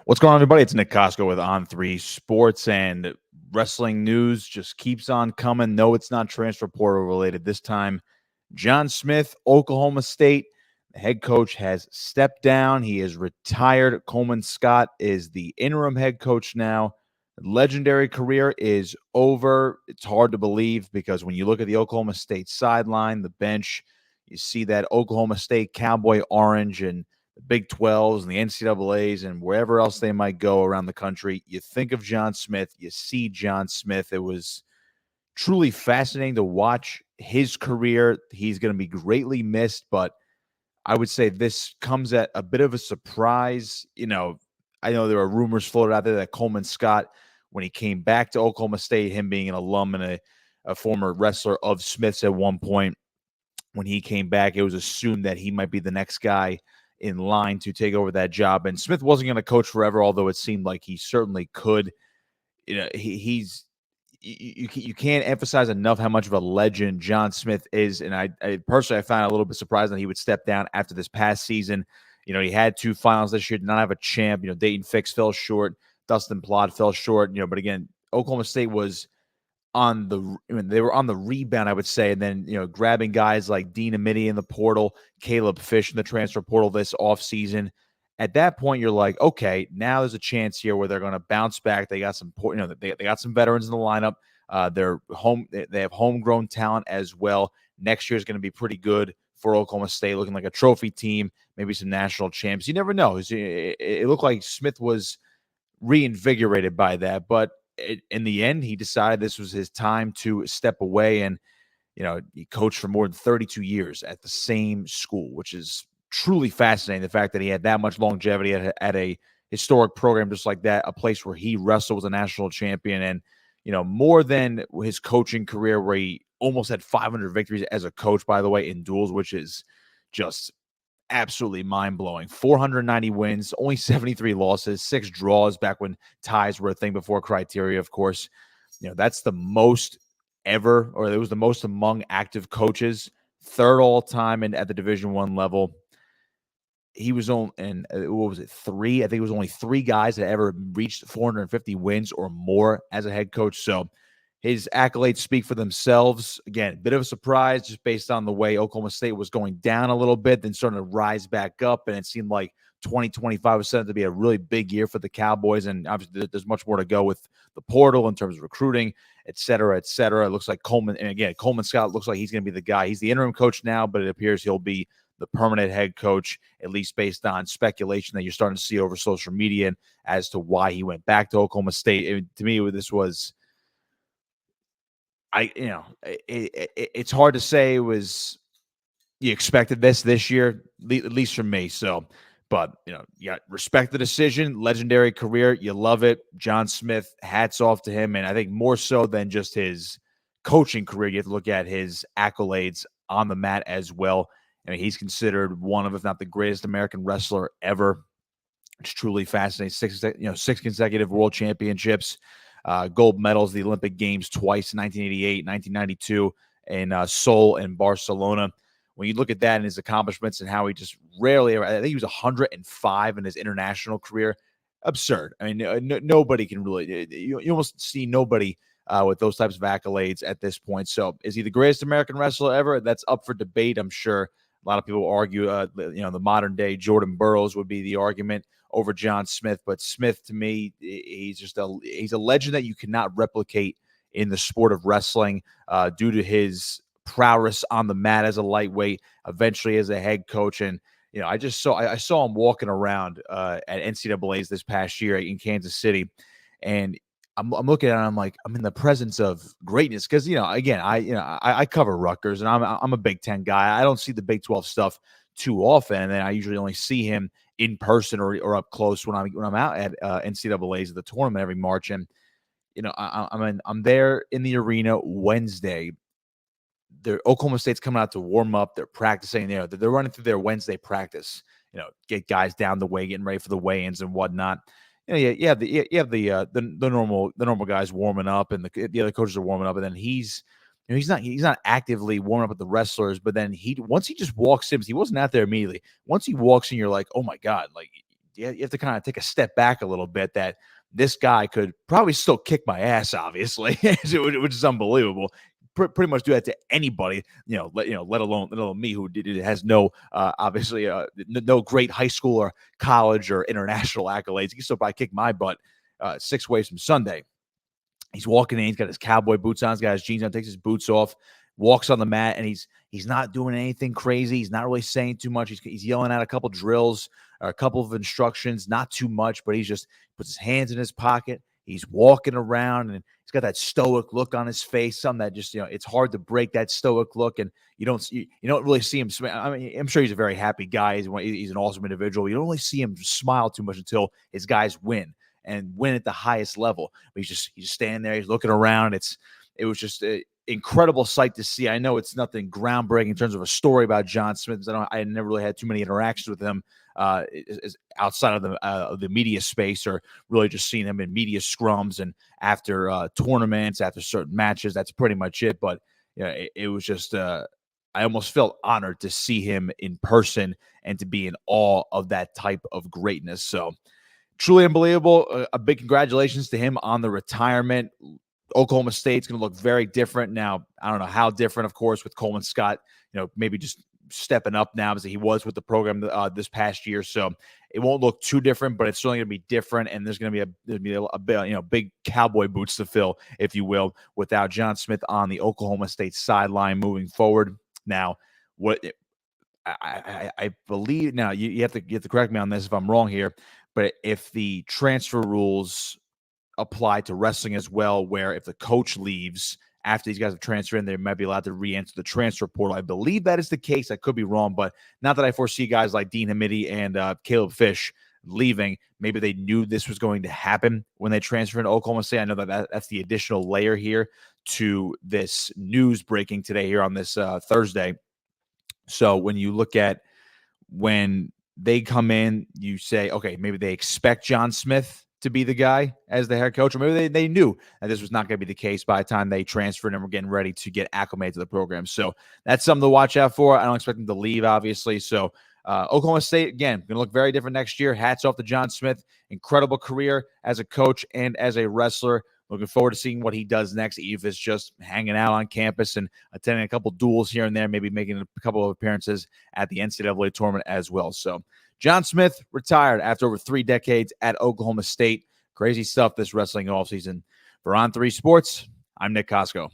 What's going on, everybody? It's Nick Kosko with On3 Sports, and wrestling news just keeps on coming. No, it's not transfer portal related this time. John Smith, Oklahoma State, the head coach, has stepped down. He is retired. Coleman Scott is the interim head coach now. Legendary career is over. It's hard to believe because when you look at the Oklahoma State sideline, the bench, you see that Oklahoma State cowboy orange and the Big 12s and the NCAAs and wherever else they might go around the country. You think of John Smith, you see John Smith. It was truly fascinating to watch his career. He's going to be greatly missed, but I would say this comes at a bit of a surprise. I know there are rumors floated out there that Coleman Scott, when he came back to Oklahoma State, him being an alum and a former wrestler of Smith's at one point, when he came back, it was assumed that he might be the next guy in line to take over that job. And Smith wasn't going to coach forever, although it seemed like he certainly could. He's you can't emphasize enough how much of a legend John Smith is. And I personally, I found it a little bit surprising that he would step down after this past season. He had 2 finals this year, did not have a champ. Dayton Fix fell short. Dustin Plott fell short. But again, Oklahoma State was they were on the rebound, I would say, and then grabbing guys like Dean Amity in the portal, Caleb Fish in the transfer portal this offseason. At that point, you're like, okay, now there's a chance here where they're going to bounce back. They got some, they got some veterans in the lineup. They have homegrown talent as well. Next year is going to be pretty good for Oklahoma State, looking like a trophy team, maybe some national champs. You never know. It looked like Smith was reinvigorated by that, but in the end, he decided this was his time to step away. And, he coached for more than 32 years at the same school, which is truly fascinating. The fact that he had that much longevity at a historic program just like that, a place where he wrestled, was a national champion. And, more than his coaching career, where he almost had 500 victories as a coach, by the way, in duels, which is just absolutely mind-blowing. 490 wins, only 73 losses, 6 draws back when ties were a thing before criteria, of course. That's the most ever, or it was the most among active coaches, 3rd all-time at the Division I level. He was on, and what was it, 3? I think it was only 3 guys that ever reached 450 wins or more as a head coach. So his accolades speak for themselves. Again, a bit of a surprise just based on the way Oklahoma State was going down a little bit, then starting to rise back up, and it seemed like 2025 was set to be a really big year for the Cowboys, and obviously there's much more to go with the portal in terms of recruiting, et cetera, et cetera. It looks like Coleman Scott looks like he's going to be the guy. He's the interim coach now, but it appears he'll be the permanent head coach, at least based on speculation that you're starting to see over social media and as to why he went back to Oklahoma State. To me, this was, it's hard to say it was, you expected this year, at least from me. So, but, respect the decision, legendary career. You love it. John Smith, hats off to him. And I think more so than just his coaching career, you have to look at his accolades on the mat as well. I mean, he's considered one of, if not the greatest American wrestler ever. It's truly fascinating. 6 consecutive world championships, gold medals, the Olympic Games twice, 1988, 1992, in Seoul and Barcelona. When you look at that and his accomplishments and how he just rarely, I think he was 105 in his international career. Absurd. I mean, nobody can really, you almost see nobody with those types of accolades at this point. So is he the greatest American wrestler ever? That's up for debate, I'm sure. A lot of people argue, the modern day Jordan Burroughs would be the argument over John Smith. But Smith, to me, he's a legend that you cannot replicate in the sport of wrestling due to his prowess on the mat as a lightweight, eventually as a head coach. And, I saw him walking around at NCAAs this past year in Kansas City. And I'm looking at it, I'm like, I'm in the presence of greatness. Because, again, I cover Rutgers, and I'm a Big Ten guy. I don't see the Big 12 stuff too often, and then I usually only see him in person or up close when I'm out at NCAAs at the tournament every March. And I'm there in the arena Wednesday. Oklahoma State's coming out to warm up. They're practicing. They're running through their Wednesday practice. Get guys down the way, getting ready for the weigh-ins and whatnot. You have the normal guys warming up, and the other coaches are warming up, and then he's not actively warming up with the wrestlers, but then once he just walks in, he wasn't out there immediately. Once he walks in, you're like, oh my God, like you have to kind of take a step back a little bit that this guy could probably still kick my ass, obviously, which is unbelievable. Pretty much do that to anybody, let alone me, who has no, obviously, no great high school or college or international accolades. He can still probably kick my butt 6 ways from Sunday. He's walking in, he's got his cowboy boots on, he's got his jeans on, takes his boots off, walks on the mat, and he's not doing anything crazy. He's not really saying too much. He's yelling out a couple drills, or a couple of instructions, not too much, but he's just puts his hands in his pocket. He's walking around, and he's got that stoic look on his face, something that just, it's hard to break that stoic look, and you don't really see him. I mean, I'm sure he's a very happy guy. He's an awesome individual. You don't really see him smile too much until his guys win and win at the highest level. But he's just standing there. He's looking around. It was just an incredible sight to see. I know it's nothing groundbreaking in terms of a story about John Smith. I never really had too many interactions with him outside of the media space, or really just seeing him in media scrums and after tournaments, after certain matches. That's pretty much it. But it was just I almost felt honored to see him in person and to be in awe of that type of greatness. So truly unbelievable. A big congratulations to him on the retirement. Oklahoma State's going to look very different now. I don't know how different, of course, with Coleman Scott, maybe just stepping up now as he was with the program this past year. So it won't look too different, but it's certainly going to be different. And there's going to be a big cowboy boots to fill, if you will, without John Smith on the Oklahoma State sideline moving forward. Now, I believe now you have to correct me on this if I'm wrong here, but if the transfer rules apply to wrestling as well, where if the coach leaves after these guys have transferred in, they might be allowed to re-enter the transfer portal. I believe that is the case. I could be wrong, but not that I foresee guys like Dean Hamidi and Caleb Fish leaving. Maybe they knew this was going to happen when they transferred into Oklahoma State. I know that's the additional layer here to this news breaking today here on this Thursday. So when you look at when they come in, you say, okay, maybe they expect John Smith to be the guy as the head coach, or maybe they knew that this was not going to be the case by the time they transferred and were getting ready to get acclimated to the program. So that's something to watch out for. I don't expect them to leave, obviously. So Oklahoma State, again, going to look very different next year. Hats off to John Smith. Incredible career as a coach and as a wrestler. Looking forward to seeing what he does next, even if it's just hanging out on campus and attending a couple duels here and there, maybe making a couple of appearances at the NCAA tournament as well. So John Smith retired after over 3 decades at Oklahoma State. Crazy stuff this wrestling offseason. For On3 Sports, I'm Nick Kosko.